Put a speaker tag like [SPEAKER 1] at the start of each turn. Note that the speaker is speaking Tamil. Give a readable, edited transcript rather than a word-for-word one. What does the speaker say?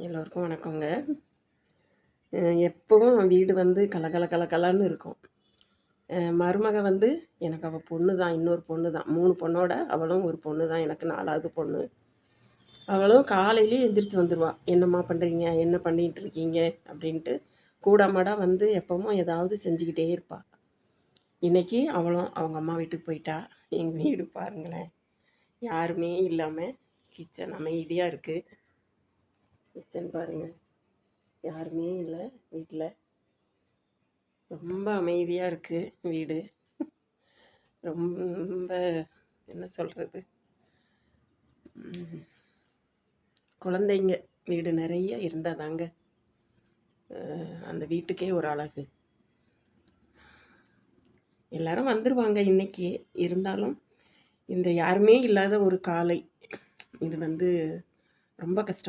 [SPEAKER 1] எல்லோருக்கும் வணக்கங்க. எப்பவும் வீடு வந்து கலகல கலகலன்னு இருக்கும். மருமக வந்து எனக்கு அவள் பொண்ணு தான், இன்னொரு பொண்ணு தான். 3 பொண்ணோட அவளும் ஒரு பொண்ணு தான், எனக்கு 4வது பொண்ணு. அவளும் காலையிலேயே எந்திரிச்சு வந்துருவா. "என்னம்மா பண்ணுறீங்க? என்ன பண்ணிகிட்டு இருக்கீங்க?" அப்படின்ட்டு கூடமாட வந்து எப்பவும் ஏதாவது செஞ்சுக்கிட்டே இருப்பாள். இன்றைக்கி அவளும் அவங்க அம்மா வீட்டுக்கு போயிட்டா. எங்கள் வீடு பாருங்களேன், யாருமே இல்லாமல் கிச்சன் அமைதியாக இருக்குது. கிச்சன் பாருங்கள், யாருமே இல்லை வீட்டில். ரொம்ப அமைதியாக இருக்குது வீடு. ரொம்ப என்ன சொல்கிறது, குழந்தைங்க வீடு நிறைய இருந்தால் தாங்க அந்த வீட்டுக்கே ஒரு அழகு. எல்லாரும் வந்துடுவாங்க இன்னைக்கு. இருந்தாலும் இந்த யாருமே இல்லாத ஒரு காலை இது வந்து ரொம்ப கஷ்டமாக